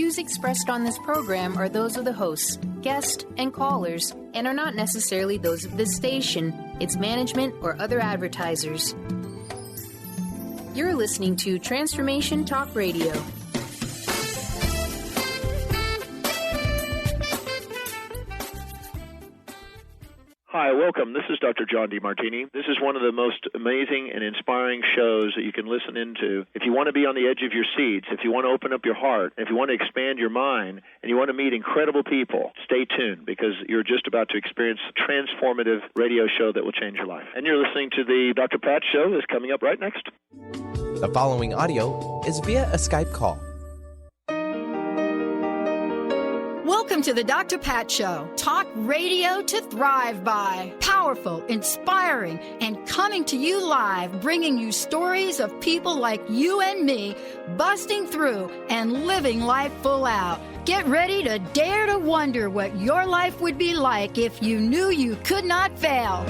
views expressed on this program are those of the hosts, guests, and callers, and are not necessarily those of this station, its management, or other advertisers. You're listening to Transformation Talk Radio. Hi, welcome. This is Dr. John DeMartini. This is one of the most amazing and inspiring shows that you can listen into. If you want to be on the edge of your seats, if you want to open up your heart, if you want to expand your mind, and you want to meet incredible people, stay tuned because you're just about to experience a transformative radio show that will change your life. And you're listening to the Dr. Pat Show that's coming up right next. The following audio is via a Skype call. Welcome to the Dr. Pat Show. Talk radio to thrive by. Powerful, inspiring, and coming to you live, bringing you stories of people like you and me, busting through and living life full out. Get ready to dare to wonder what your life would be like if you knew you could not fail.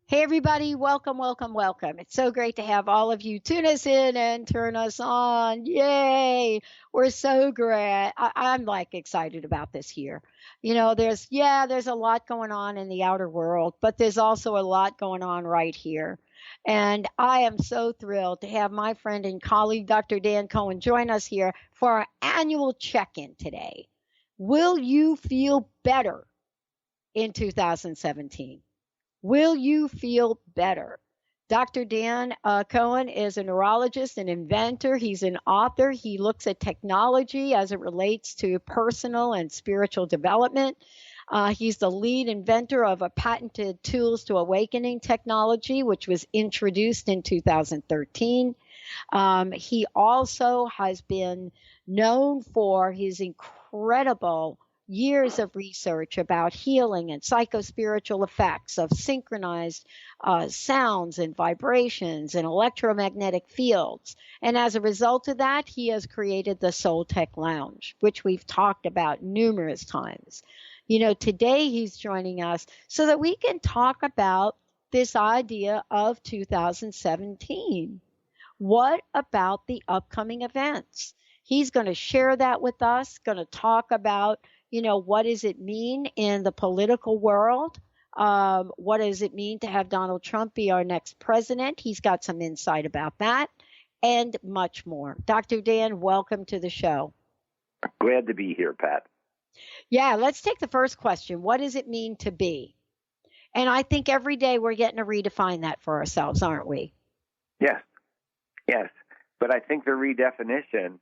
Hey, everybody. Welcome, welcome, welcome. It's so great to have all of you tune us in and turn us on. Yay. We're so great. I'm like excited about this year. You know, there's a lot going on in the outer world, but there's also a lot going on right here. And I am so thrilled to have my friend and colleague, Dr. Dan Cohen, join us here for our annual check-in today. Will you feel better in 2017? Will you feel better? Dr. Dan Cohen is a neurologist, an inventor. He's an author. He looks at technology as it relates to personal and spiritual development. He's the lead inventor of a patented Tools to Awakening technology, which was introduced in 2013. He also has been known for his incredible years of research about healing and psychospiritual effects of synchronized sounds and vibrations and electromagnetic fields. And as a result of that, he has created the Soul Tech Lounge, which we've talked about numerous times. You know, today he's joining us so that we can talk about this idea of 2017. What about the upcoming events? He's going to share that with us, going to talk about, you know, what does it mean in the political world? What does it mean to have Donald Trump be our next president? He's got some insight about that and much more. Dr. Dan, welcome to the show. Glad to be here, Pat. Yeah, let's take the first question. What does it mean to be? And I think every day we're getting to redefine that for ourselves, aren't we? Yes. But I think the redefinition,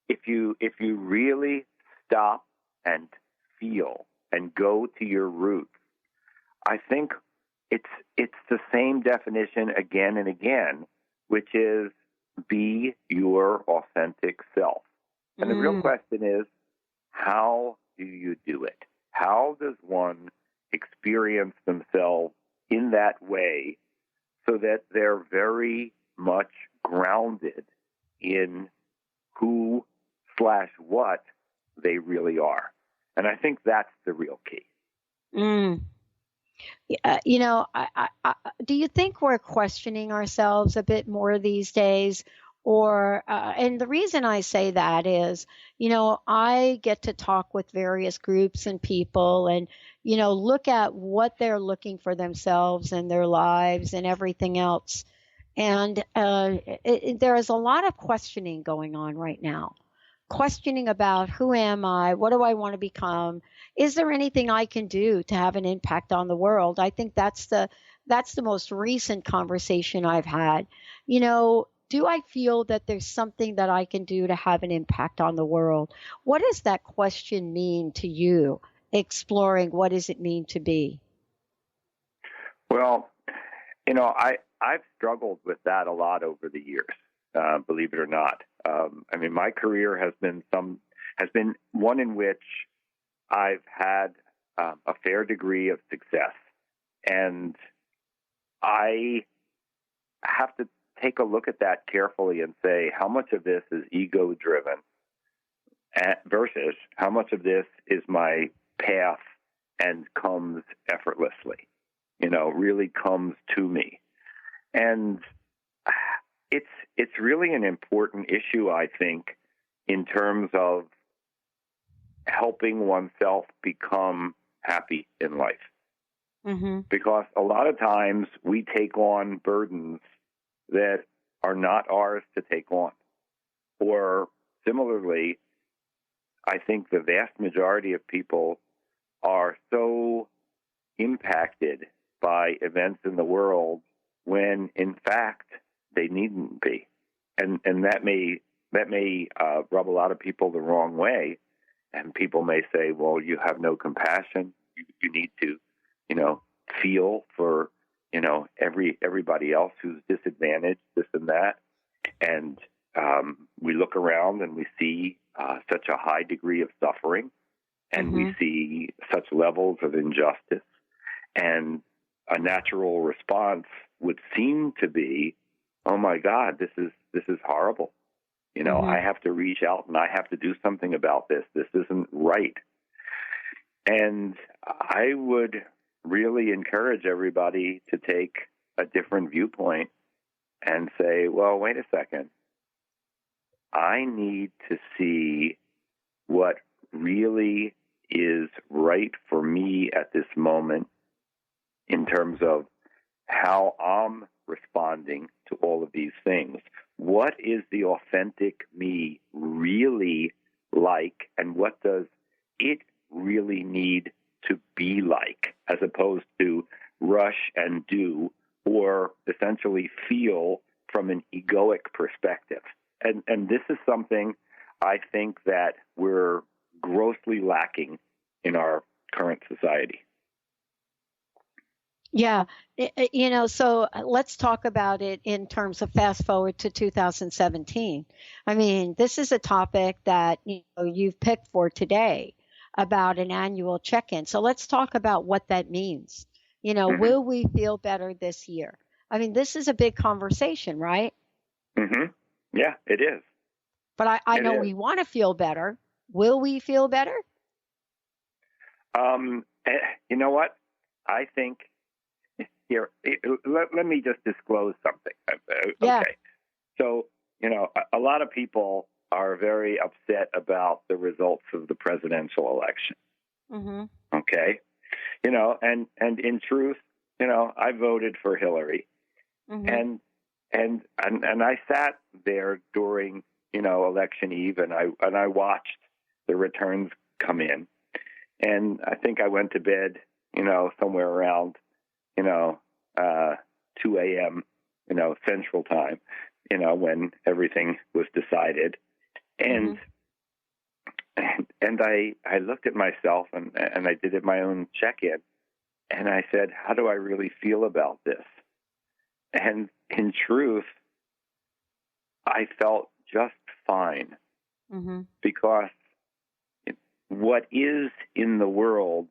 if you really stop and feel and go to your roots, I think it's the same definition again and again, which is be your authentic self. And the real question is, how do you do it? How does one experience themselves in that way so that they're very much grounded in who/what they really are? And I think that's the real key. You know, do you think we're questioning ourselves a bit more these days? Or, and the reason I say that is, you know, I get to talk with various groups and people and, you know, look at what they're looking for themselves and their lives and everything else. And there is a lot of questioning going on right now. Questioning about who am I? What do I want to become? Is there anything I can do to have an impact on the world? I think that's the most recent conversation I've had. You know, do I feel that there's something that I can do to have an impact on the world? What does that question mean to you? Exploring what does it mean to be? Well, you know, I've struggled with that a lot over the years, believe it or not. I mean, my career has been one in which I've had a fair degree of success, and I have to take a look at that carefully and say, how much of this is ego-driven versus how much of this is my path and comes effortlessly, you know, really comes to me. And it's really an important issue, I think, in terms of helping oneself become happy in life. Mm-hmm. Because a lot of times we take on burdens that are not ours to take on. Or similarly, I think the vast majority of people are so impacted by events in the world when, in fact, they needn't be. And that may rub a lot of people the wrong way. And people may say, well, you have no compassion. You need to, feel for, everybody else who's disadvantaged, this and that. And we look around and we see such a high degree of suffering, and we see such levels of injustice. And a natural response would seem to be, oh my God, this is horrible. I have to reach out and I have to do something about this. This isn't right. And I would really encourage everybody to take a different viewpoint and say, well, wait a second. I need to see what really is right for me at this moment in terms of how I'm responding to all of these things. What is the authentic me really like, and what does it really need to be like, as opposed to rush and do, or essentially feel from an egoic perspective. And this is something I think that we're grossly lacking in our current society. Yeah. So let's talk about it in terms of fast forward to 2017. I mean, this is a topic that you've picked for today about an annual check-in. So let's talk about what that means. Will we feel better this year? I mean, this is a big conversation, right? Yeah, it is. But I know we want to feel better. Will we feel better? You know what? I think here, let me just disclose something. Yeah. Okay. So, a lot of people are very upset about the results of the presidential election. Okay. And in truth, I voted for Hillary. And I sat there during, election eve, and I watched the returns come in. And I think I went to bed, somewhere around, 2 a.m., Central Time, when everything was decided. And I looked at myself and I did my own check-in, and I said, how do I really feel about this? And in truth, I felt just fine, because what is in the world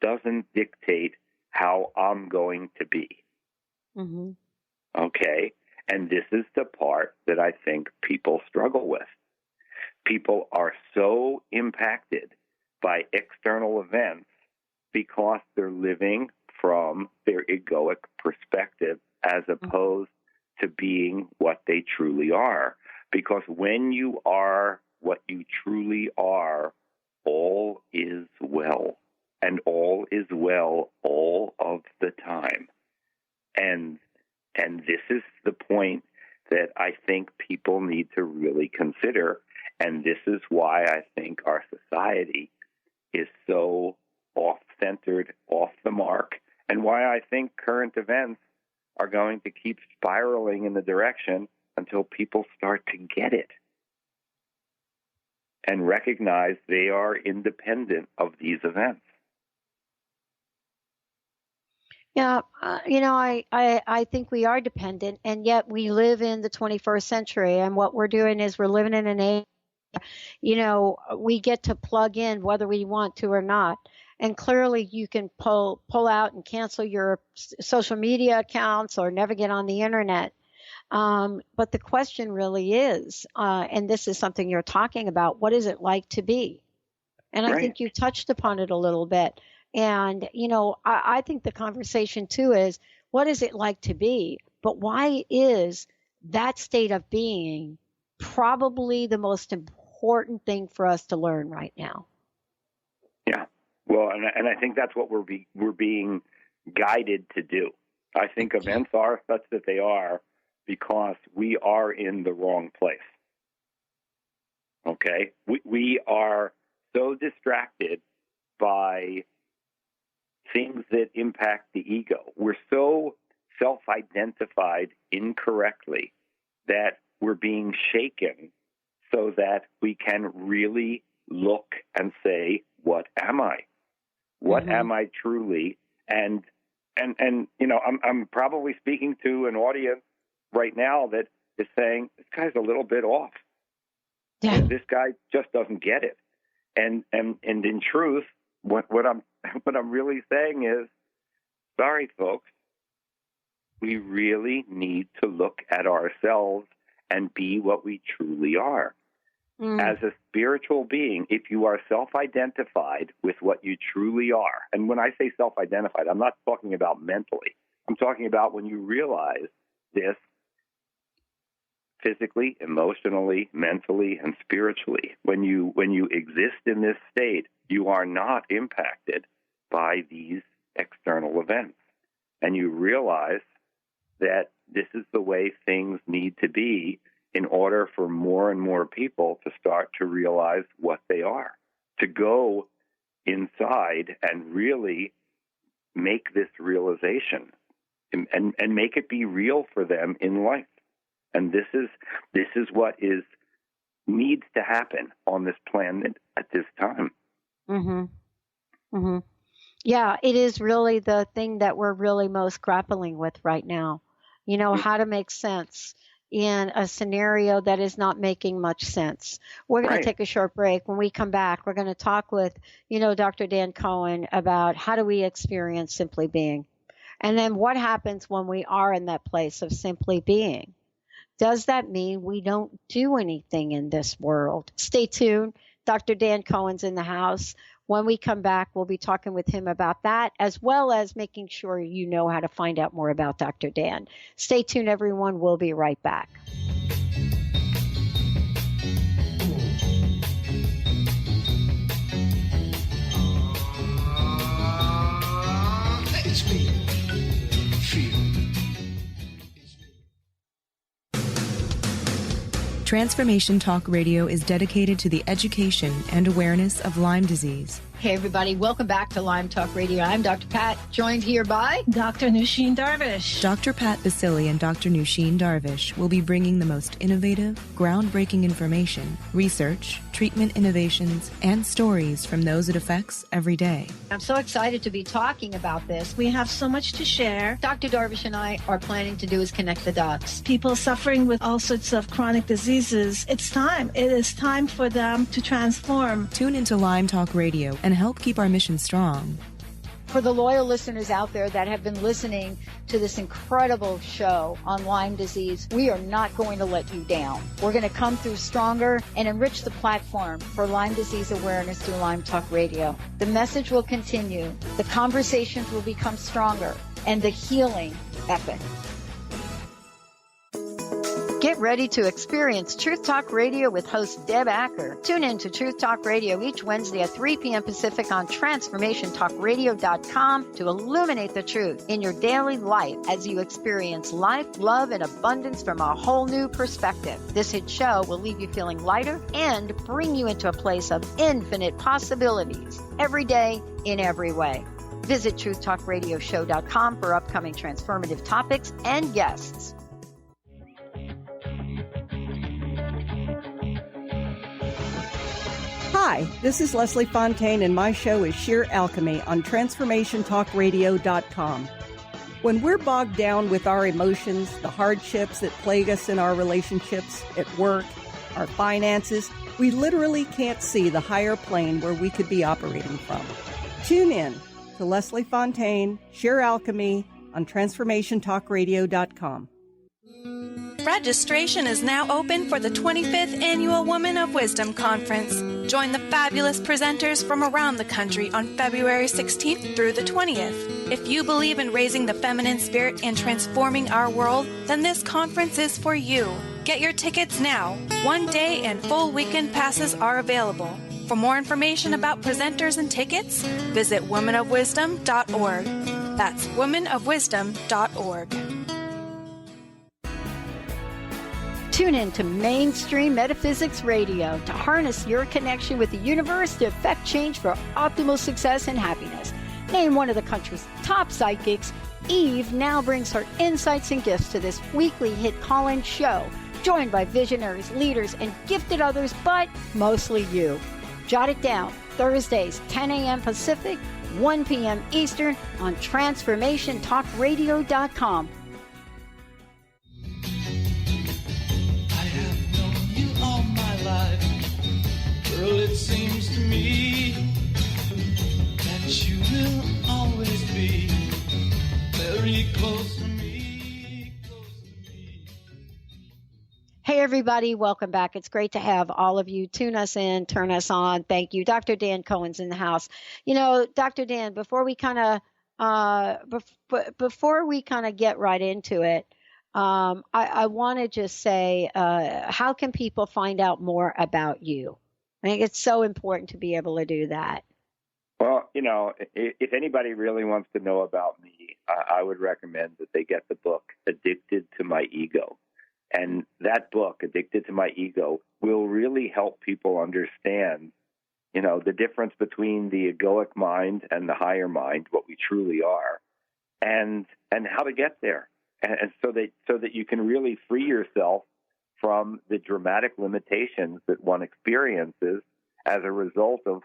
doesn't dictate how I'm going to be. Okay? And this is the part that I think people struggle with. People are so impacted by external events because they're living from their egoic perspective as opposed to being what they truly are. Because when you are what you truly are, all is well. And all is well all of the time. And this is the point that I think people need to really consider. And this is why I think our society is so off-centered, off the mark, and why I think current events are going to keep spiraling in the direction until people start to get it and recognize they are independent of these events. Yeah, I think we are dependent, and yet we live in the 21st century, and what we're doing is we're living in an age, we get to plug in whether we want to or not. And clearly you can pull out and cancel your social media accounts or never get on the internet. But the question really is, and this is something you're talking about, what is it like to be? And I think you touched upon it a little bit. And, I think the conversation too is, what is it like to be? But why is that state of being probably the most important thing for us to learn right now. Yeah. Well, and I think that's what we're being guided to do. I think events are such that they are because we are in the wrong place. Okay? We are so distracted by things that impact the ego. We're so self-identified incorrectly that we're being shaken so that we can really look and say, what am I? What am I truly? And you know, I'm probably speaking to an audience right now that is saying, this guy's a little bit off. Yeah. This guy just doesn't get it. And in truth, what I'm really saying is, sorry, folks, we really need to look at ourselves and be what we truly are. As a spiritual being, if you are self-identified with what you truly are, and when I say self-identified, I'm not talking about mentally. I'm talking about when you realize this physically, emotionally, mentally, and spiritually. When you exist in this state, you are not impacted by these external events. And you realize that this is the way things need to be in order for more and more people to start to realize what they are, to go inside and really make this realization and make it be real for them in life. And this is what needs to happen on this planet at this time. Yeah, it is really the thing that we're really most grappling with right now. You know, how to make sense in a scenario that is not making much sense. We're going to take a short break. When we come back, we're going to talk with, Dr. Dan Cohen about how do we experience simply being? And then what happens when we are in that place of simply being? Does that mean we don't do anything in this world? Stay tuned. Dr. Dan Cohen's in the house. When we come back, we'll be talking with him about that, as well as making sure you know how to find out more about Dr. Dan. Stay tuned, everyone. We'll be right back. It's me. Feel. Transformation Talk Radio is dedicated to the education and awareness of Lyme disease. Hey, everybody. Welcome back to Lyme Talk Radio. I'm Dr. Pat, joined here by Dr. Nusheen Darvish. Dr. Pat Basili and Dr. Nusheen Darvish will be bringing the most innovative, groundbreaking information, research, treatment innovations, and stories from those it affects every day. I'm so excited to be talking about this. We have so much to share. Dr. Darvish and I are planning to do is connect the dots. People suffering with all sorts of chronic diseases, it's time. It is time for them to transform. Tune into Lyme Talk Radio and help keep our mission strong. For the loyal listeners out there that have been listening to this incredible show on Lyme disease, we are not going to let you down. We're going to come through stronger and enrich the platform for Lyme disease awareness through Lyme Talk Radio. The message will continue, the conversations will become stronger, and the healing epic. Get ready to experience Truth Talk Radio with host Deb Acker. Tune in to Truth Talk Radio each Wednesday at 3 p.m. Pacific on TransformationTalkRadio.com to illuminate the truth in your daily life as you experience life, love, and abundance from a whole new perspective. This hit show will leave you feeling lighter and bring you into a place of infinite possibilities every day in every way. Visit TruthTalkRadioshow.com for upcoming transformative topics and guests. Hi, this is Leslie Fontaine, and my show is Sheer Alchemy on TransformationTalkRadio.com. When we're bogged down with our emotions, the hardships that plague us in our relationships, at work, our finances, we literally can't see the higher plane where we could be operating from. Tune in to Leslie Fontaine, Sheer Alchemy on TransformationTalkRadio.com. Registration is now open for the 25th Annual Woman of Wisdom Conference. Join the fabulous presenters from around the country on February 16th through the 20th. If you believe in raising the feminine spirit and transforming our world, then this conference is for you. Get your tickets now. One day and full weekend passes are available. For more information about presenters and tickets, visit womenofwisdom.org. That's womenofwisdom.org. Tune in to Mainstream Metaphysics Radio to harness your connection with the universe to effect change for optimal success and happiness. Named one of the country's top psychics, Eve now brings her insights and gifts to this weekly hit call-in show, joined by visionaries, leaders, and gifted others, but mostly you. Jot it down, Thursdays, 10 a.m. Pacific, 1 p.m. Eastern on TransformationTalkRadio.com. All my life, girl, it seems to me that you will always be very close to me, Hey, everybody. Welcome back. It's great to have all of you tune us in, turn us on. Thank you. Dr. Dan Cohen's in the house. You know, Dr. Dan, before we kind of get right into it, I want to just say, how can people find out more about you? I think it's so important to be able to do that. Well, you know, if anybody really wants to know about me, I would recommend that they get the book, Addicted to My Ego. And that book, Addicted to My Ego, will really help people understand, you know, the difference between the egoic mind and the higher mind, what we truly are, and how to get there. And so that you can really free yourself from the dramatic limitations that one experiences as a result of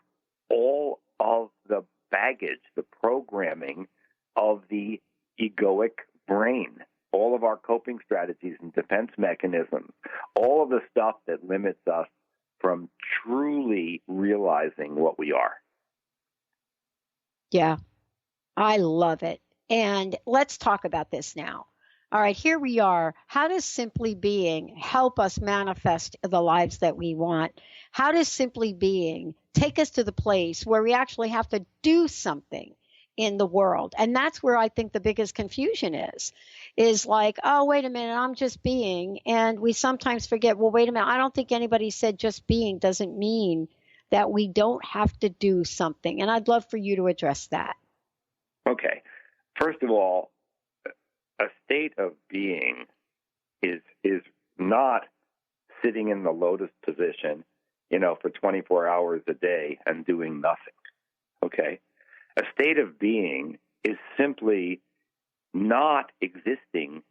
all of the baggage, the programming of the egoic brain, all of our coping strategies and defense mechanisms, all of the stuff that limits us from truly realizing what we are. Yeah, I love it. And let's talk about this now. All right, here we are. How does simply being help us manifest the lives that we want? How does simply being take us to the place where we actually have to do something in the world? And that's where I think the biggest confusion is like, oh, wait a minute, I'm just being. And we sometimes forget, well, wait a minute, I don't think anybody said just being doesn't mean that we don't have to do something. And I'd love for you to address that. Okay. First of all, a state of being is not sitting in the lotus position, you know, for 24 hours a day and doing nothing. Okay? A state of being is simply not existing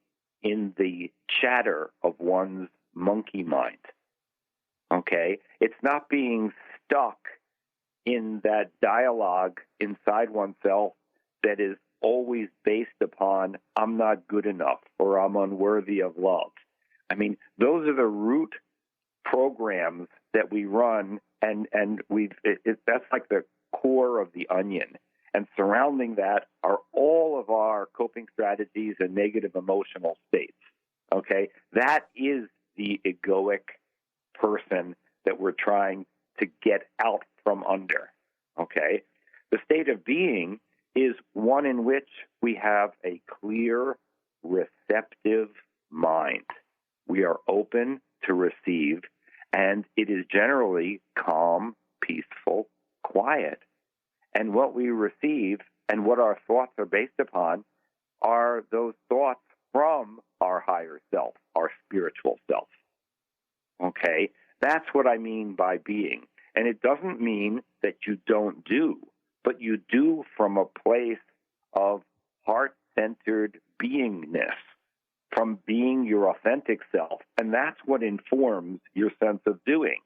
in the chatter of one's monkey mind. Okay? It's not being stuck in that dialogue inside oneself that is always based upon I'm not good enough or I'm unworthy of love. I mean, those are the root programs that we run, and that's like the core of the onion. And surrounding that are all of our coping strategies and negative emotional states. Okay? That is the egoic person that we're trying to get out from under. Okay? The state of being is one in which we have a clear, receptive mind. We are open to receive, and it is generally calm, peaceful, quiet. And what we receive and what our thoughts are based upon are those thoughts from our higher self, our spiritual self. Okay? That's what I mean by being. And it doesn't mean that you don't do, but you do from a place of heart-centered beingness, from being your authentic self. And that's what informs your sense of doing.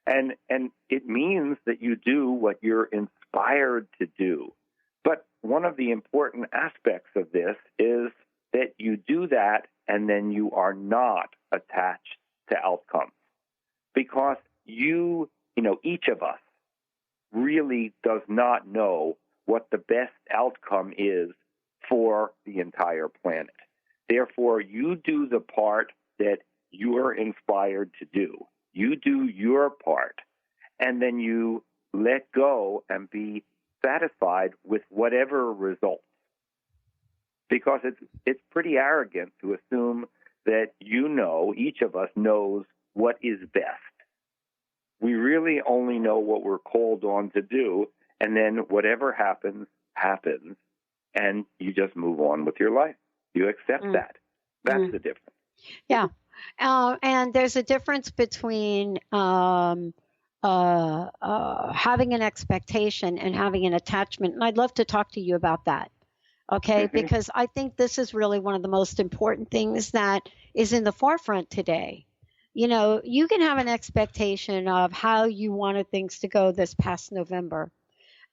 And it means that you do what you're inspired to do. But one of the important aspects of this is that you do that and then you are not attached to outcomes. Because each of us really does not know what the best outcome is for the entire planet. Therefore, you do the part that you're inspired to do. You do your part, and then you let go and be satisfied with whatever results. because it's pretty arrogant to assume that each of us knows what is best. We really only know what we're called on to do, and then whatever happens, happens, and you just move on with your life. You accept that. That's the difference. Yeah. And there's a difference between having an expectation and having an attachment. And I'd love to talk to you about that. Okay. Because I think this is really one of the most important things that is in the forefront today. You can have an expectation of how you wanted things to go this past November.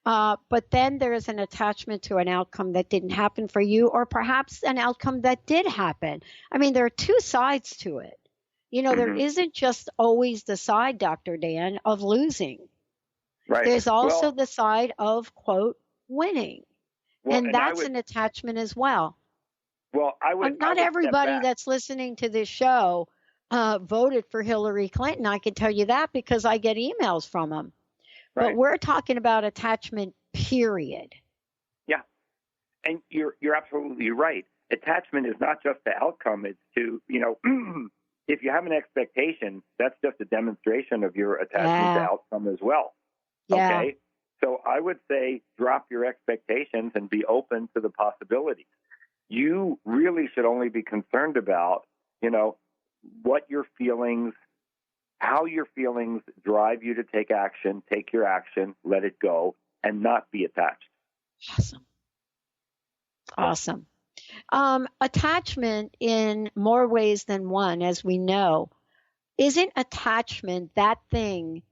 But then there is an attachment to an outcome that didn't happen for you, or perhaps an outcome that did happen. I mean, there are two sides to it. There isn't just always the side, Dr. Dan, of losing. Right. There's also the side of, quote, winning. And that's an attachment as well. Well, not everybody that's listening to this show voted for Hillary Clinton. I can tell you that because I get emails from them. Right. But we're talking about attachment, period. Yeah. And you're absolutely right. Attachment is not just the outcome. It's to, if you have an expectation, that's just a demonstration of your attachment to outcome as well. Yeah. Okay. So I would say drop your expectations and be open to the possibilities. You really should only be concerned about, what your feelings, how your feelings drive you to take action, take your action, let it go, and not be attached. Awesome. Attachment in more ways than one, as we know. Isn't attachment that thing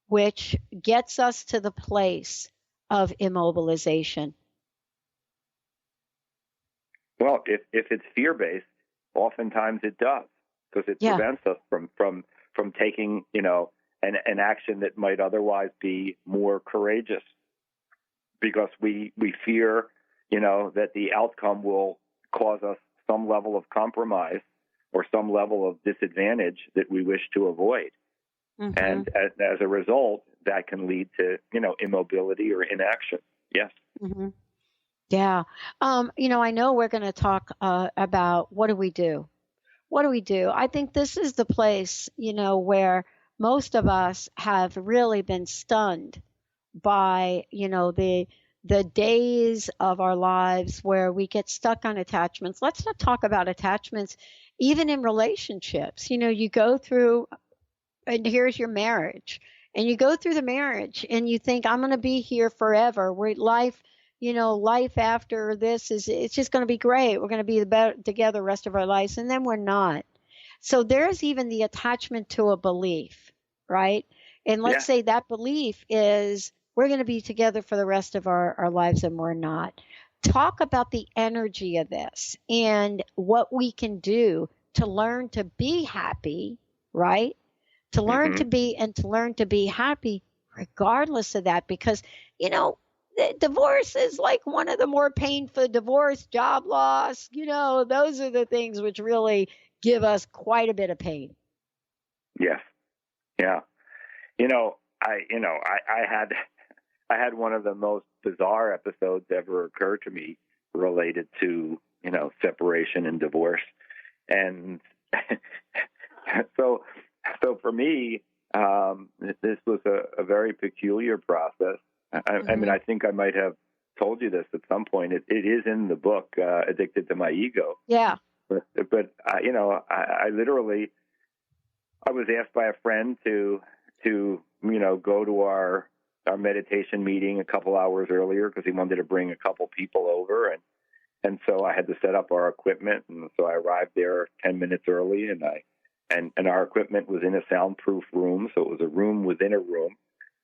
which gets us to the place of immobilization? Well, if it's fear-based, oftentimes it does, because it prevents us from taking, an action that might otherwise be more courageous, because we fear, that the outcome will cause us some level of compromise or some level of disadvantage that we wish to avoid. And as a result, that can lead to, immobility or inaction. Yes. Yeah. I know we're going to talk about what do we do? What do we do? I think this is the place, where most of us have really been stunned by, the days of our lives where we get stuck on attachments. Let's not talk about attachments, even in relationships. You go through, and here's your marriage, and you go through the marriage and you think, I'm going to be here forever. Life after this it's just going to be great. We're going to be together the rest of our lives. And then we're not. So there's even the attachment to a belief, right? And let's say that belief is we're going to be together for the rest of our lives, and we're not. Talk about the energy of this and what we can do to learn to be happy, right? To learn to be and to learn to be happy regardless of that, because, divorce is like one of the more painful, divorce, job loss, those are the things which really give us quite a bit of pain. Yes. Yeah. I had one of the most bizarre episodes ever occur to me related to, separation and divorce. And so for me, this was a very peculiar process. I mean, I think I might have told you this at some point. It is in the book, Addicted to My Ego. Yeah. But I literally, I was asked by a friend to go to our meditation meeting a couple hours earlier because he wanted to bring a couple people over. And so I had to set up our equipment. And so I arrived there 10 minutes early, and our equipment was in a soundproof room. So it was a room within a room.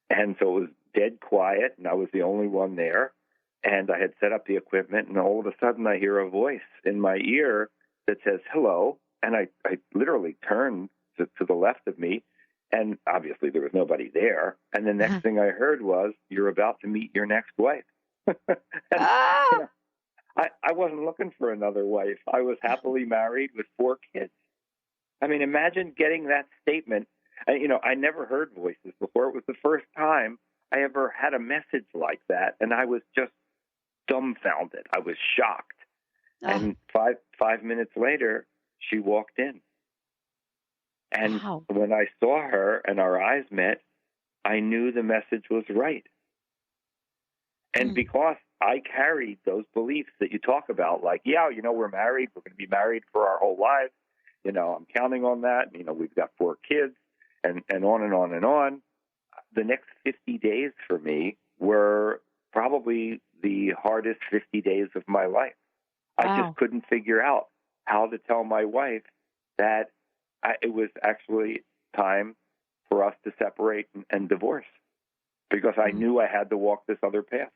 And so it was dead quiet, and I was the only one there. And I had set up the equipment, and all of a sudden I hear a voice in my ear that says, hello. And I literally turned to the left of me, and obviously there was nobody there. And the next thing I heard was, you're about to meet your next wife. I wasn't looking for another wife. I was happily married with 4 kids. I mean, imagine getting that statement. I never heard voices before. It was the first time I ever had a message like that, and I was just dumbfounded. I was shocked. And 5 minutes later, she walked in. And when I saw her and our eyes met, I knew the message was right. And because I carried those beliefs that you talk about, like, we're married, we're going to be married for our whole lives. I'm counting on that. We've got 4 kids and on and on and on. The next 50 days for me were probably the hardest 50 days of my life. I just couldn't figure out how to tell my wife that it was actually time for us to separate and divorce, because I knew I had to walk this other path.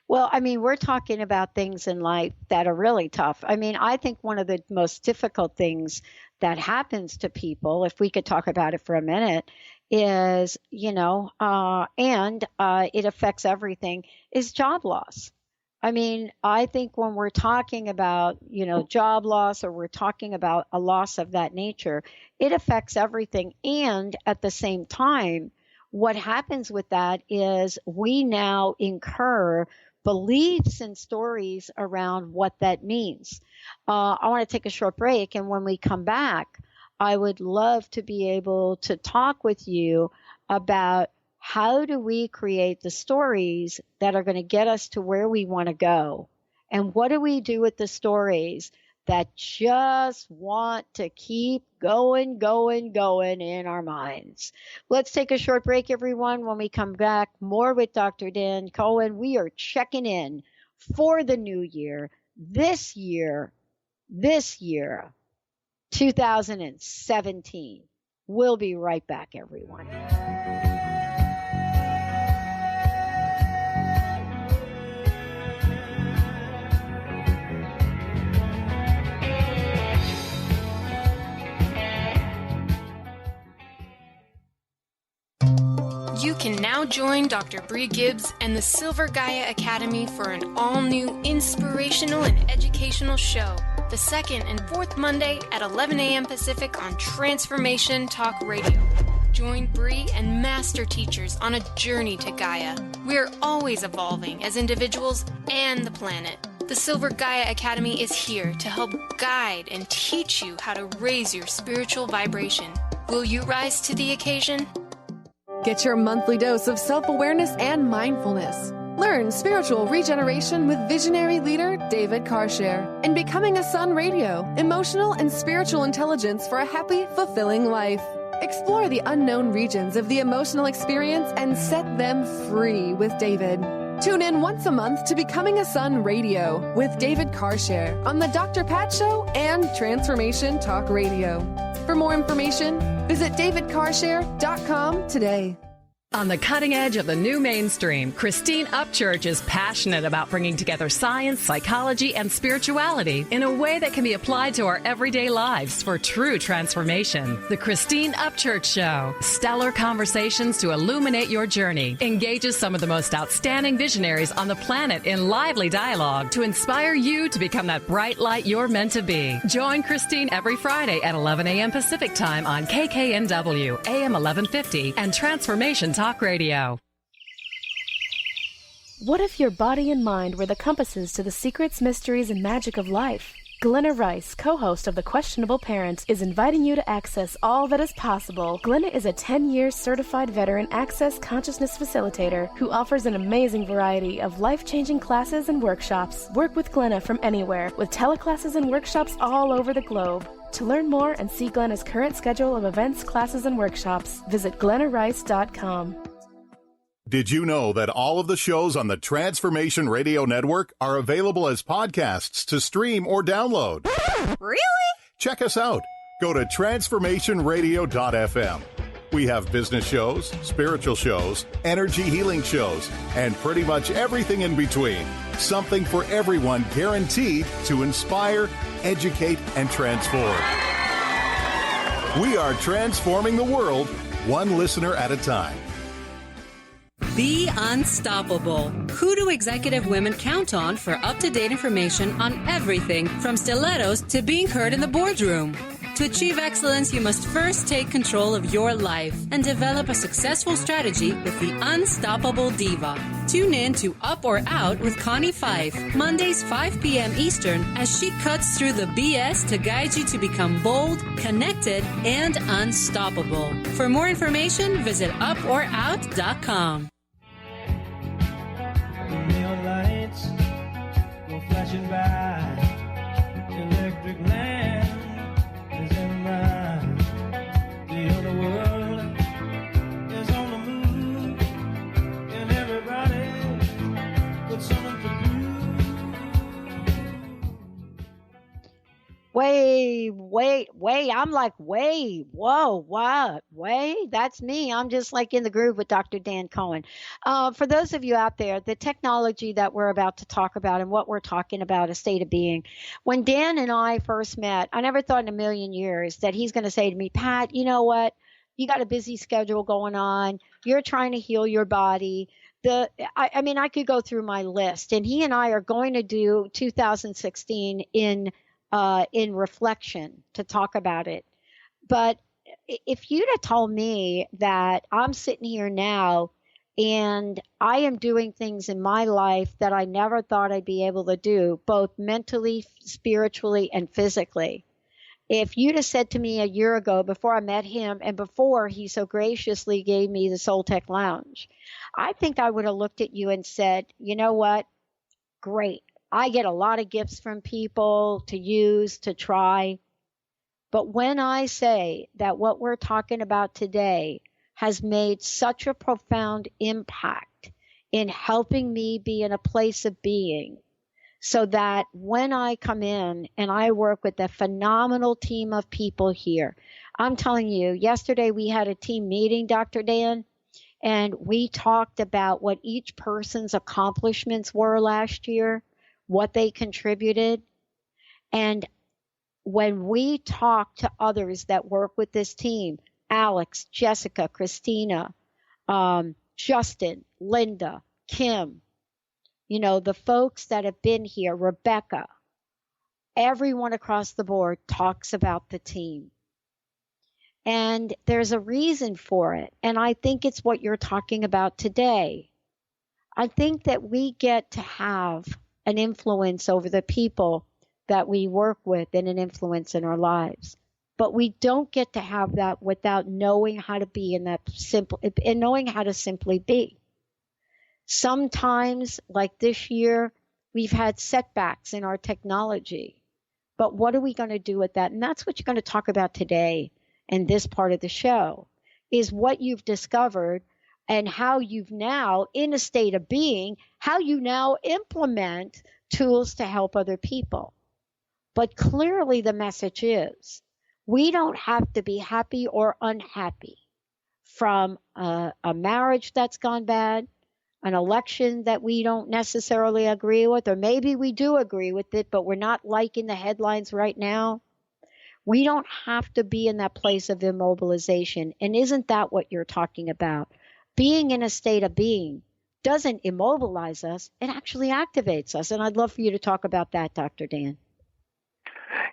Well, we're talking about things in life that are really tough. I think one of the most difficult things that happens to people, if we could talk about it for a minute, is, and it affects everything, is job loss. I think when we're talking about, job loss, or we're talking about a loss of that nature, it affects everything. And at the same time, what happens with that is we now incur beliefs and stories around what that means. I want to take a short break, and when we come back, I would love to be able to talk with you about how do we create the stories that are going to get us to where we want to go, and what do we do with the stories that just want to keep going in our minds. Let's take a short break, everyone. When we come back, more with Dr. Dan Cohen. We are checking in for the new year, this year, 2017. We'll be right back, everyone. You can now join Dr. Bree Gibbs and the Silver Gaia Academy for an all-new inspirational and educational show, the second and fourth Monday at 11 a.m. Pacific on Transformation Talk Radio. Join Bree and master teachers on a journey to Gaia. We're always evolving as individuals and the planet. The Silver Gaia Academy is here to help guide and teach you how to raise your spiritual vibration. Will you rise to the occasion? Get your monthly dose of self-awareness and mindfulness. Learn spiritual regeneration with visionary leader David Carshare and Becoming a Sun Radio, emotional and spiritual intelligence for a happy, fulfilling life. Explore the unknown regions of the emotional experience and set them free with David. Tune in once a month to Becoming a Sun Radio with David Carshare on The Dr. Pat Show and Transformation Talk Radio. For more information, visit davidcarshare.com today. On the cutting edge of the new mainstream, Christine Upchurch is passionate about bringing together science, psychology, and spirituality in a way that can be applied to our everyday lives for true transformation. The Christine Upchurch Show, stellar conversations to illuminate your journey, engages some of the most outstanding visionaries on the planet in lively dialogue to inspire you to become that bright light you're meant to be. Join Christine every Friday at 11 a.m. Pacific Time on KKNW, AM 1150, and Transformation Talk Radio. What if your body and mind were the compasses to the secrets, mysteries, and magic of life? Glenna Rice, co-host of The Questionable Parent, is inviting you to access all that is possible. Glenna is a 10-year certified veteran access consciousness facilitator who offers an amazing variety of life-changing classes and workshops. Work with Glenna from anywhere, with teleclasses and workshops all over the globe. To learn more and see Glenna's current schedule of events, classes, and workshops, visit glennarice.com. Did you know that all of the shows on the Transformation Radio Network are available as podcasts to stream or download? Really? Check us out. Go to transformationradio.fm. We have business shows, spiritual shows, energy healing shows, and pretty much everything in between. Something for everyone, guaranteed to inspire, educate, and transform. We are transforming the world, one listener at a time. Be unstoppable. Who do executive women count on for up-to-date information on everything from stilettos to being heard in the boardroom? To achieve excellence, you must first take control of your life and develop a successful strategy with the Unstoppable Diva. Tune in to Up or Out with Connie Fife, Mondays 5 p.m. Eastern, as she cuts through the BS to guide you to become bold, connected, and unstoppable. For more information, visit uporout.com. The neon lights go flashing by. Electric lamp is in mine. The other world is on the move, and everybody with something to do. Wait. I'm like, whoa, what? Wait, that's me. I'm just like in the groove with Dr. Dan Cohen. For those of you out there, the technology that we're about to talk about and what we're talking about, a state of being. When Dan and I first met, I never thought in a million years that he's going to say to me, Pat, you know what? You got a busy schedule going on. You're trying to heal your body. I mean, I could go through my list, and he and I are going to do 2016 in reflection to talk about it. But if you'd have told me that I'm sitting here now and I am doing things in my life that I never thought I'd be able to do, both mentally, spiritually, and physically. If you'd have said to me a year ago, before I met him and before he so graciously gave me the Soul Tech Lounge, I think I would have looked at you and said, you know what? Great. I get a lot of gifts from people to use, to try. But when I say that what we're talking about today has made such a profound impact in helping me be in a place of being, so that when I come in and I work with a phenomenal team of people here, I'm telling you, yesterday we had a team meeting, Dr. Dan, and we talked about what each person's accomplishments were last year, what they contributed. And when we talk to others that work with this team, Alex, Jessica, Christina, Justin, Linda, Kim, you know, the folks that have been here, Rebecca, everyone across the board talks about the team. And there's a reason for it. And I think it's what you're talking about today. I think that we get to have an influence over the people that we work with and an influence in our lives. But we don't get to have that without knowing how to be in that simple, and knowing how to simply be. Sometimes, like this year, we've had setbacks in our technology. But what are we going to do with that? And that's what you're going to talk about today in this part of the show, is what you've discovered and how you've now, in a state of being, how you now implement tools to help other people. But clearly the message is, we don't have to be happy or unhappy from a marriage that's gone bad, an election that we don't necessarily agree with, or maybe we do agree with it, but we're not liking the headlines right now. We don't have to be in that place of immobilization. And isn't that what you're talking about? Being in a state of being doesn't immobilize us. It actually activates us. And I'd love for you to talk about that, Dr. Dan.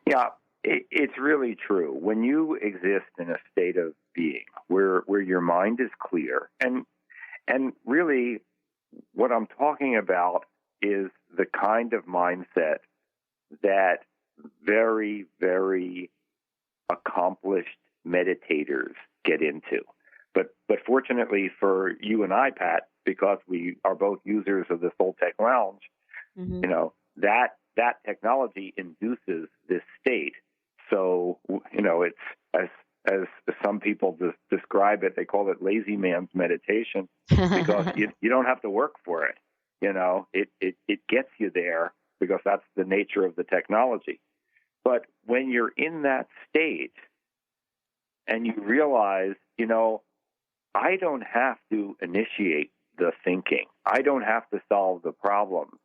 Yeah, it's really true. When you exist in a state of being where your mind is clear, and really what I'm talking about is the kind of mindset that very, very accomplished meditators get into. But fortunately for you and I, Pat, because we are both users of the Soul Tech Lounge, you know, that technology induces this state. So, you know, it's as some people describe it, they call it lazy man's meditation, because you don't have to work for it. You know, it gets you there because that's the nature of the technology. But when you're in that state and you realize, you know, I don't have to initiate the thinking. I don't have to solve the problems.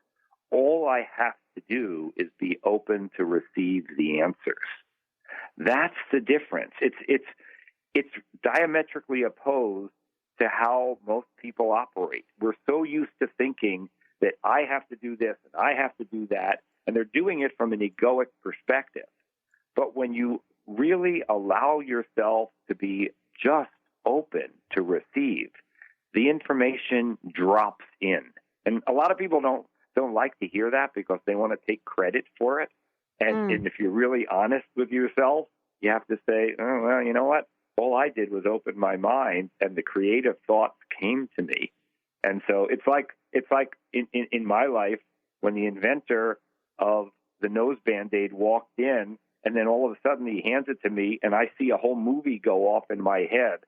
All I have to do is be open to receive the answers. That's the difference. It's diametrically opposed to how most people operate. We're so used to thinking that I have to do this and I have to do that, and they're doing it from an egoic perspective. But when you really allow yourself to be just open to receive, the information drops in. And a lot of people don't like to hear that because they want to take credit for it. And if you're really honest with yourself, you have to say, oh, well, you know what? All I did was open my mind, and the creative thoughts came to me. And so it's like in my life when the inventor of the nose Band-Aid walked in, and then all of a sudden he hands it to me, and I see a whole movie go off in my head.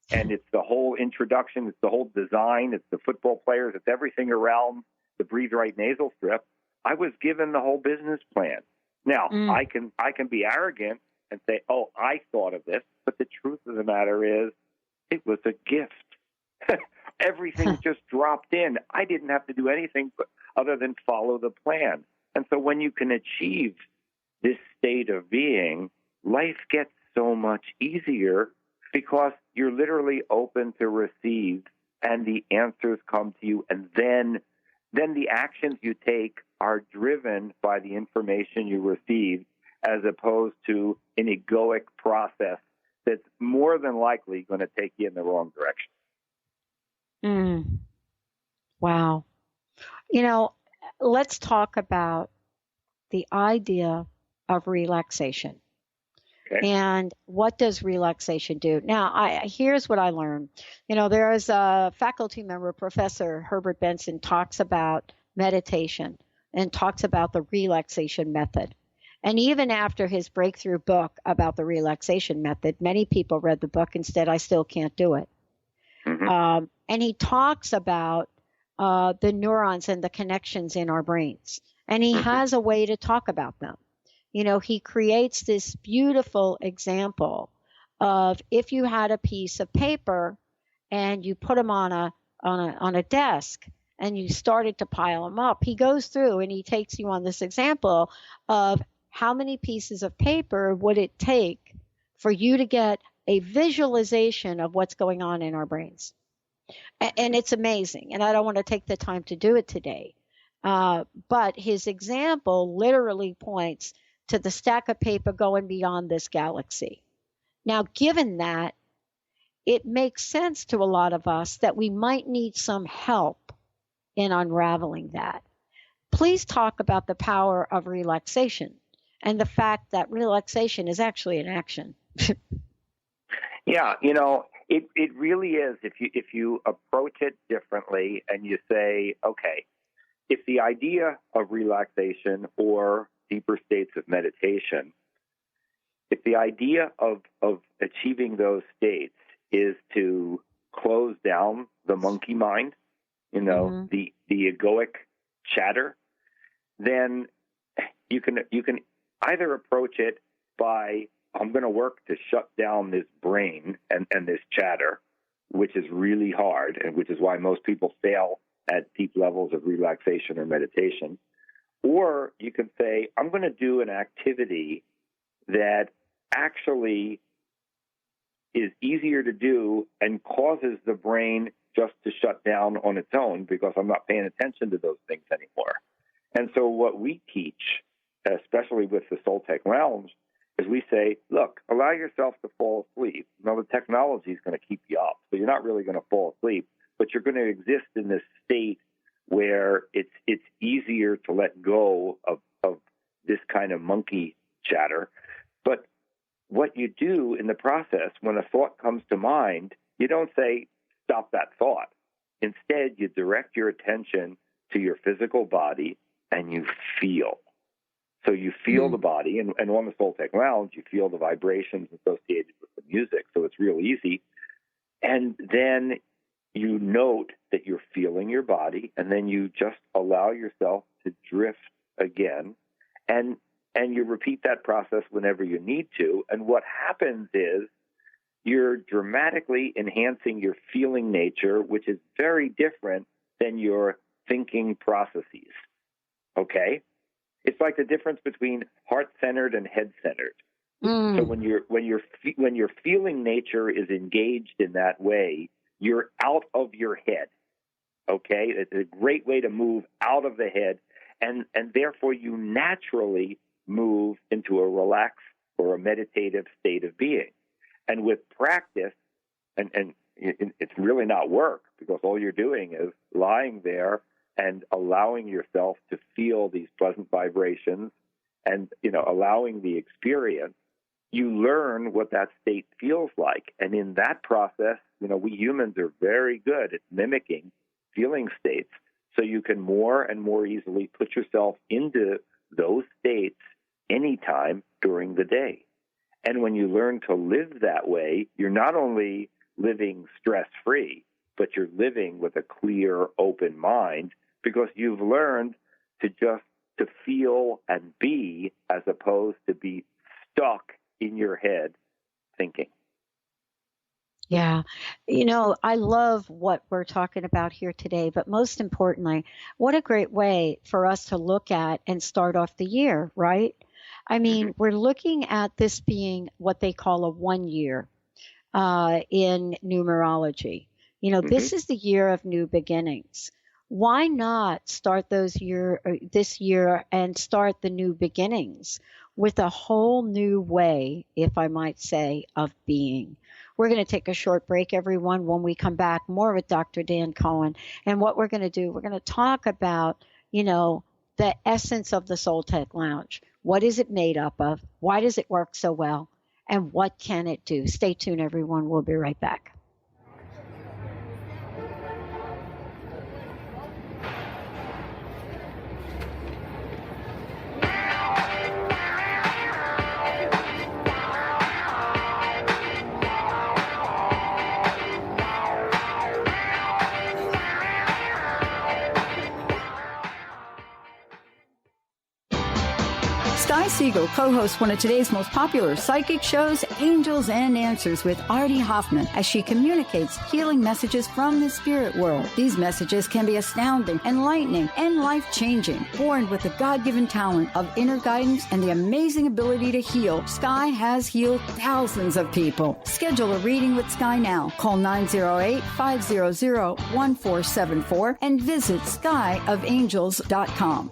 And it's the whole introduction, it's the whole design, it's the football players, it's everything around the Breathe Right nasal strip. I was given the whole business plan. Now, I can be arrogant and say, oh, I thought of this, but the truth of the matter is it was a gift. Everything just dropped in. I didn't have to do anything other than follow the plan. And so when you can achieve this state of being, life gets so much easier because you're literally open to receive, and the answers come to you, and then the actions you take are driven by the information you received, as opposed to an egoic process that's more than likely going to take you in the wrong direction. Wow. Let's talk about the idea of relaxation. Okay. And what does relaxation do? Now, here's what I learned. There is a faculty member, Professor Herbert Benson, talks about meditation and talks about the relaxation method. And even after his breakthrough book about the relaxation method, many people read the book and said, I still can't do it. And he talks about the neurons and the connections in our brains. And he has a way to talk about them. He creates this beautiful example of if you had a piece of paper and you put them on a desk and you started to pile them up. He goes through and he takes you on this example of how many pieces of paper would it take for you to get a visualization of what's going on in our brains. And it's amazing. And I don't want to take the time to do it today. But his example literally points to the stack of paper going beyond this galaxy. Now, given that, it makes sense to a lot of us that we might need some help in unraveling that. Please talk about the power of relaxation and the fact that relaxation is actually an action. Yeah, it really is. If you approach it differently and you say, okay, if the idea of relaxation or deeper states of meditation, if the idea of achieving those states is to close down the monkey mind, the egoic chatter, then you can either approach it by, I'm going to work to shut down this brain and this chatter, which is really hard, and which is why most people fail at deep levels of relaxation or meditation. Or you can say, I'm going to do an activity that actually is easier to do and causes the brain just to shut down on its own because I'm not paying attention to those things anymore. And so what we teach, especially with the Soul Tech Lounge, is we say, look, allow yourself to fall asleep. Now, the technology is going to keep you up, so you're not really going to fall asleep, but you're going to exist in this state where it's easier to let go of this kind of monkey chatter. But what you do in the process, when a thought comes to mind, you don't say, stop that thought. Instead, you direct your attention to your physical body and you feel. So you feel the body, and on the Soul Tech Lounge, you feel the vibrations associated with the music, so it's real easy. And then you note that you're feeling your body, and then you just allow yourself to drift again, and you repeat that process whenever you need to. And what happens is you're dramatically enhancing your feeling nature, which is very different than your thinking processes. Okay? It's like the difference between heart-centered and head-centered. So when your feeling nature is engaged in that way, you're out of your head. Okay, it's a great way to move out of the head, and therefore you naturally move into a relaxed or a meditative state of being. And with practice, and it's really not work, because all you're doing is lying there and allowing yourself to feel these pleasant vibrations and, allowing the experience, you learn what that state feels like. And in that process, we humans are very good at mimicking feeling states. So you can more and more easily put yourself into those states anytime during the day. And when you learn to live that way, you're not only living stress-free, but you're living with a clear, open mind because you've learned to feel and be as opposed to be stuck in your head thinking. Yeah. I love what we're talking about here today, but most importantly, what a great way for us to look at and start off the year, right? I mean, we're looking at this being what they call a 1 year in numerology. This is the year of new beginnings. Why not start this year and start the new beginnings with a whole new way, if I might say, of being? We're going to take a short break, everyone. When we come back, more with Dr. Dan Cohen. And what we're going to do, we're going to talk about, the essence of the Soul Tech Lounge. What is it made up of? Why does it work so well? And what can it do? Stay tuned, everyone. We'll be right back. Sky Siegel co-hosts one of today's most popular psychic shows, Angels and Answers, with Artie Hoffman, as she communicates healing messages from the spirit world. These messages can be astounding, enlightening, and life-changing. Born with the God-given talent of inner guidance and the amazing ability to heal, Sky has healed thousands of people. Schedule a reading with Sky now. Call 908-500-1474 and visit skyofangels.com.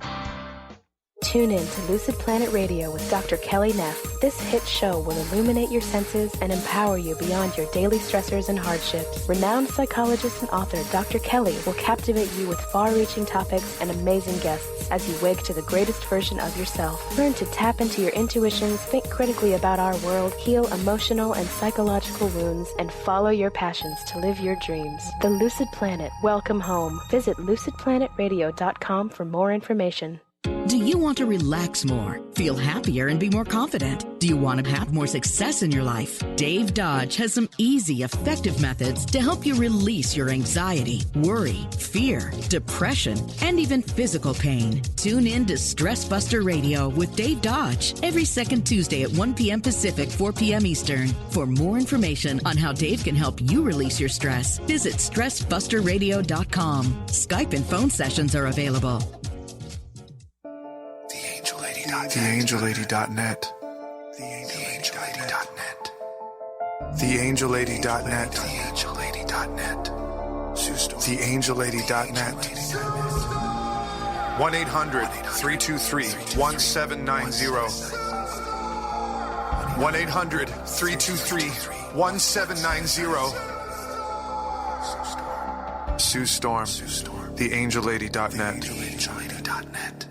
Tune in to Lucid Planet Radio with Dr. Kelly Neff. This hit show will illuminate your senses and empower you beyond your daily stressors and hardships. Renowned psychologist and author Dr. Kelly will captivate you with far-reaching topics and amazing guests as you wake to the greatest version of yourself. Learn to tap into your intuitions, think critically about our world, heal emotional and psychological wounds, and follow your passions to live your dreams. The Lucid Planet. Welcome home. Visit lucidplanetradio.com for more information. Do you want to relax more, feel happier, and be more confident? Do you want to have more success in your life? Dave Dodge has some easy, effective methods to help you release your anxiety, worry, fear, depression, and even physical pain. Tune in to Stress Buster Radio with Dave Dodge every second Tuesday at 1 p.m. Pacific, 4 p.m. Eastern. For more information on how Dave can help you release your stress, visit StressBusterRadio.com. Skype and phone sessions are available. TheAngelLady.net. TheAngelLady.net. TheAngelLady.net. TheAngelLady.net. 1-800-323-1790. 1-800-323-1790. Sue Storm. TheAngelLady.net.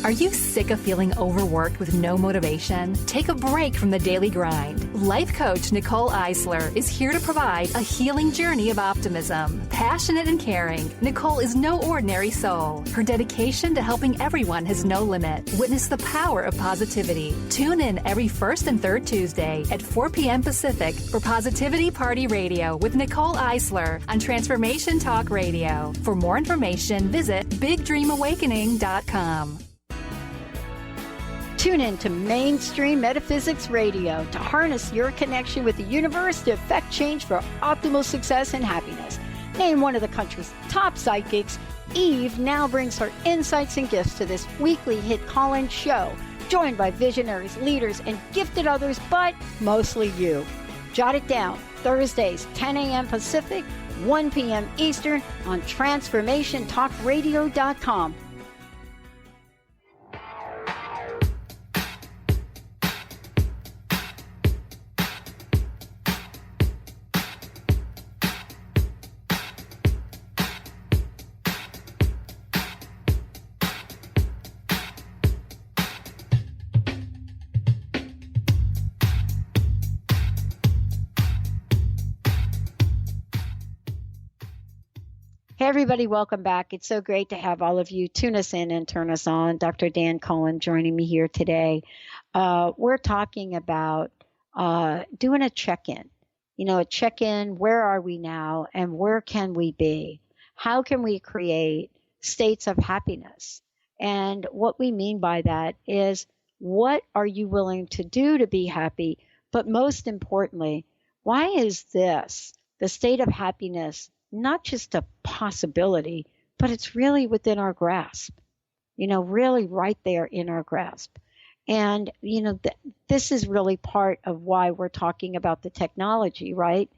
Are you sick of feeling overworked with no motivation? Take a break from the daily grind. Life coach Nicole Eisler is here to provide a healing journey of optimism. Passionate and caring, Nicole is no ordinary soul. Her dedication to helping everyone has no limit. Witness the power of positivity. Tune in every first and third Tuesday at 4 p.m. Pacific for Positivity Party Radio with Nicole Eisler on Transformation Talk Radio. For more information, visit BigDreamAwakening.com. Tune in to Mainstream Metaphysics Radio to harness your connection with the universe to effect change for optimal success and happiness. Named one of the country's top psychics, Eve now brings her insights and gifts to this weekly hit call-in show, joined by visionaries, leaders, and gifted others, but mostly you. Jot it down. Thursdays, 10 a.m. Pacific, 1 p.m. Eastern on TransformationTalkRadio.com. everybody, welcome back. It's so great to have all of you tune us in and turn us on. Dr. Dan Cohen joining me here today. We're talking about doing a check-in. A check-in, where are we now and where can we be? How can we create states of happiness? And what we mean by that is, what are you willing to do to be happy? But most importantly, why is this, the state of happiness, not just a possibility, but it's really within our grasp, really right there in our grasp. And, this is really part of why we're talking about the technology, right?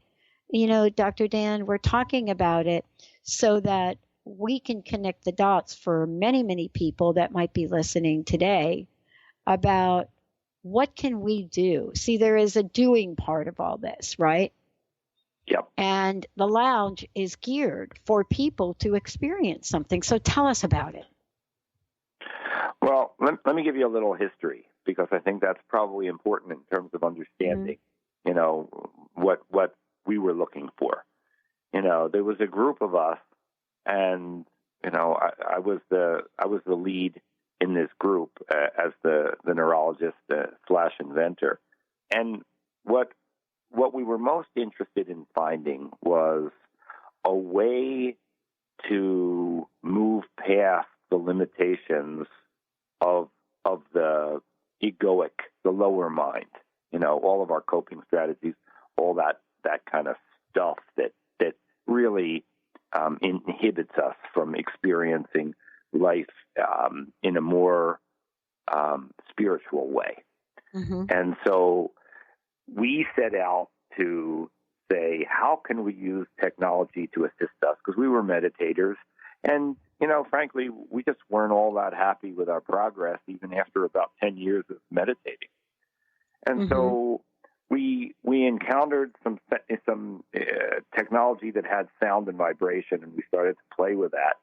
Dr. Dan, we're talking about it so that we can connect the dots for many, many people that might be listening today about what can we do. See, there is a doing part of all this, right? Yep. And the lounge is geared for people to experience something. So tell us about it. Well, let me give you a little history, because I think that's probably important in terms of understanding, what we were looking for. There was a group of us, and I was the lead in this group as the neurologist / inventor. And what we were most interested in finding was a way to move past the limitations of the egoic, the lower mind, all of our coping strategies, all that kind of stuff that really inhibits us from experiencing life in a more spiritual way. Mm-hmm. And so we set out to say, how can we use technology to assist us? Because we were meditators, and frankly, we just weren't all that happy with our progress, even after about 10 years of meditating. And so we encountered some technology that had sound and vibration, and we started to play with that.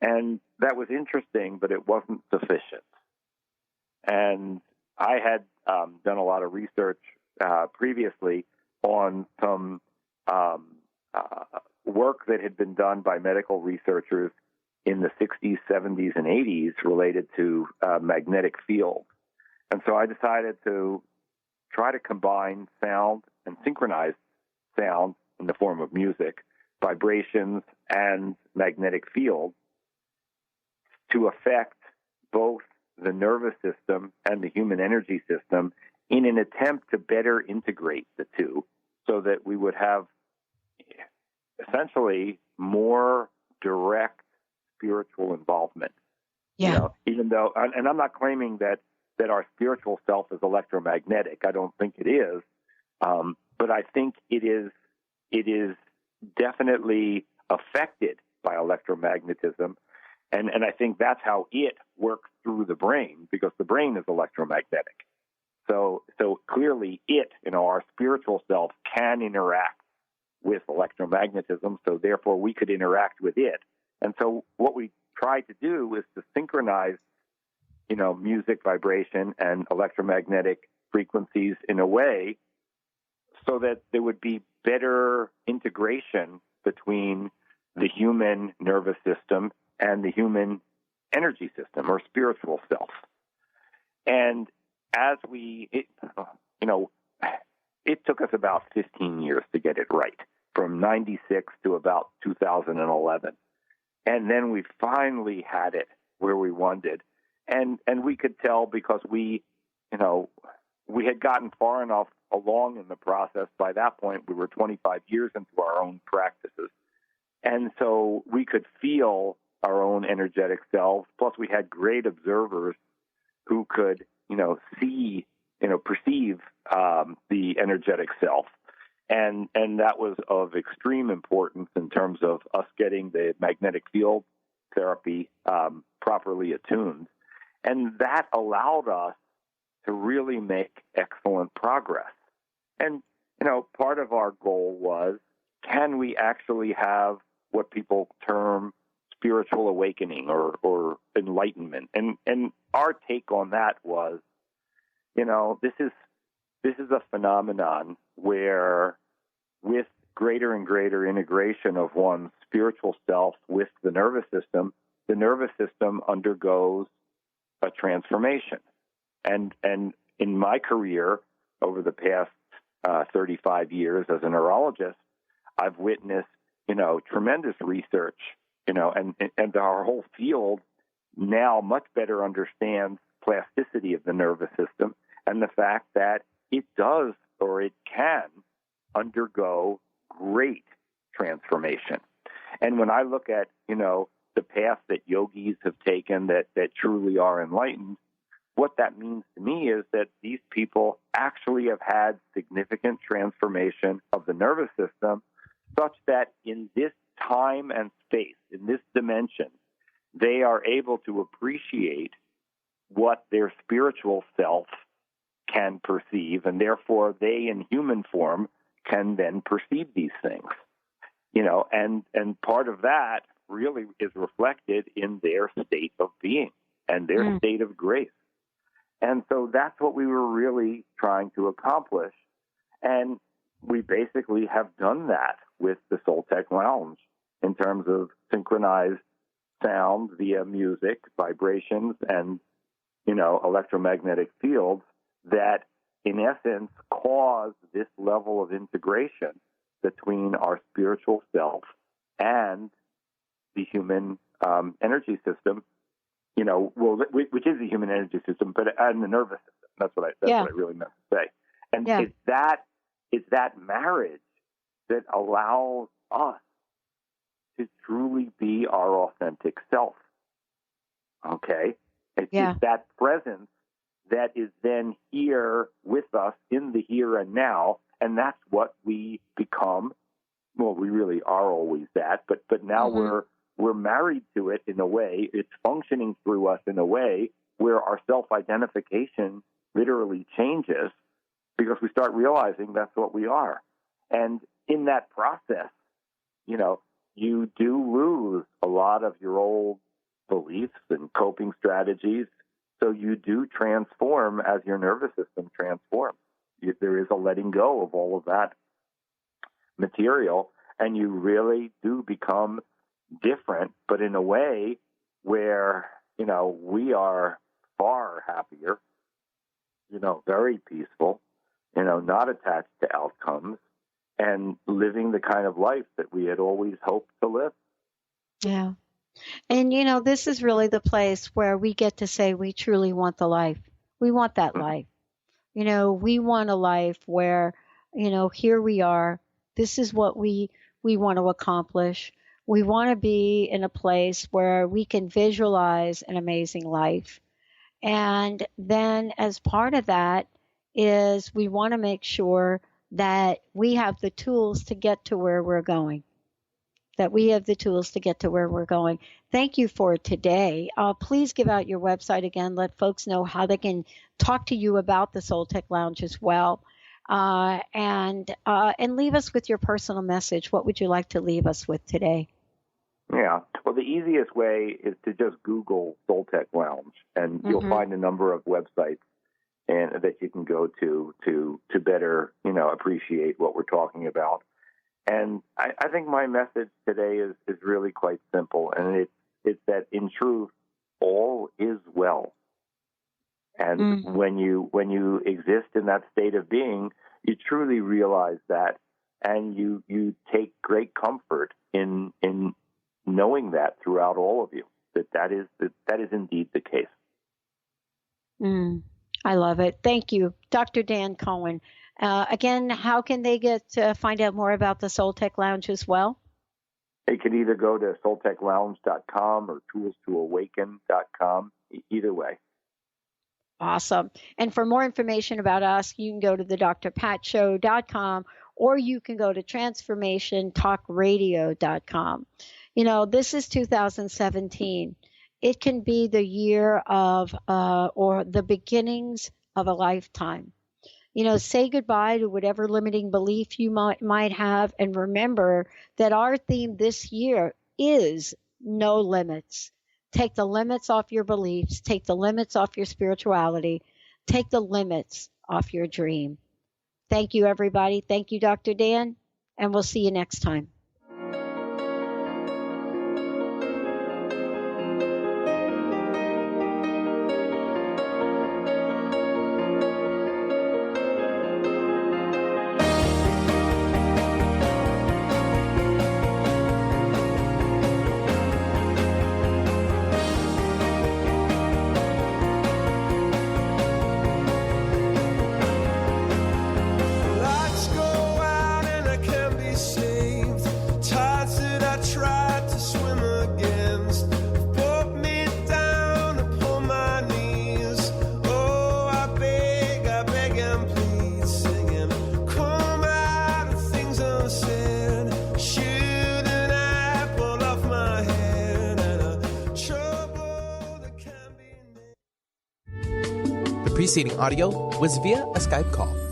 And that was interesting, but it wasn't sufficient. And I had done a lot of research previously on some work that had been done by medical researchers in the 60s, 70s, and 80s related to magnetic fields. And so I decided to try to combine sound and synchronize sound in the form of music, vibrations, and magnetic fields to affect both the nervous system and the human energy system in an attempt to better integrate the two, so that we would have essentially more direct spiritual involvement. Yeah. Even though, and I'm not claiming that our spiritual self is electromagnetic. I don't think it is. But I think it is definitely affected by electromagnetism. And I think that's how it works through the brain, because the brain is electromagnetic. So clearly our spiritual self can interact with electromagnetism, so therefore we could interact with it. And so what we tried to do is to synchronize, music, vibration, and electromagnetic frequencies in a way so that there would be better integration between the human nervous system and the human energy system or spiritual self. And as it took us about 15 years to get it right, from 96 to about 2011. And then we finally had it where we wanted. And we could tell because we had gotten far enough along in the process. By that point, we were 25 years into our own practices. And so we could feel our own energetic selves. Plus, we had great observers who could, see, perceive the energetic self. And that was of extreme importance in terms of us getting the magnetic field therapy properly attuned. And that allowed us to really make excellent progress. And, part of our goal was, can we actually have what people term spiritual awakening or enlightenment? And our take on that was, this is a phenomenon where, with greater and greater integration of one's spiritual self with the nervous system undergoes a transformation. And in my career over the past 35 years as a neurologist, I've witnessed, tremendous research, and our whole field now much better understands plasticity of the nervous system and the fact that it does, or it can, undergo great transformation. And when I look at, the path that yogis have taken that truly are enlightened, what that means to me is that these people actually have had significant transformation of the nervous system, such that in this time and space, in this dimension, they are able to appreciate what their spiritual self can perceive, and therefore they in human form can then perceive these things. And part of that really is reflected in their state of being and their state of grace. And so that's what we were really trying to accomplish. And we basically have done that with the Soul Tech Lounge in terms of synchronized sound via music, vibrations, and, electromagnetic fields that, in essence, cause this level of integration between our spiritual self and the human energy system, which is the human energy system, and the nervous system. That's what I really meant to say. And it's that marriage that allows us to truly be our authentic self. Okay? It's that presence that is then here with us in the here and now, and that's what we become. Well, we really are always that, but now we're married to it in a way. It's functioning through us in a way where our self-identification literally changes because we start realizing that's what we are. And in that process, you do lose a lot of your old beliefs and coping strategies. So you do transform as your nervous system transforms. There is a letting go of all of that material, and you really do become different, but in a way where, we are far happier, very peaceful, not attached to outcomes, and living the kind of life that we had always hoped to live. Yeah. And, this is really the place where we get to say we truly want the life. We want that life. We want a life where, here we are. This is what we want to accomplish. We want to be in a place where we can visualize an amazing life. And then as part of that is we want to make sure that we have the tools to get to where we're going. Thank you for today. Please give out your website again. Let folks know how they can talk to you about the Soul Tech Lounge as well. And leave us with your personal message. What would you like to leave us with today? Yeah. Well, the easiest way is to just Google Soul Tech Lounge, and you'll find a number of websites and that you can go to better, appreciate what we're talking about. And I think my message today is really quite simple, and it's that in truth, all is well. And when you exist in that state of being, you truly realize that, and you take great comfort in knowing that throughout all of you, that is indeed the case. I love it. Thank you, Dr. Dan Cohen. Again, how can they find out more about the Soul Tech Lounge as well? They can either go to soultechlounge.com or toolstoawaken.com, either way. Awesome. And for more information about us, you can go to the drpatshow.com, or you can go to transformationtalkradio.com. This is 2017. It can be the year of, or the beginnings of a lifetime. Say goodbye to whatever limiting belief you might have, and remember that our theme this year is no limits. Take the limits off your beliefs. Take the limits off your spirituality. Take the limits off your dream. Thank you, everybody. Thank you, Dr. Dan, and we'll see you next time. preceding audio was via a Skype call.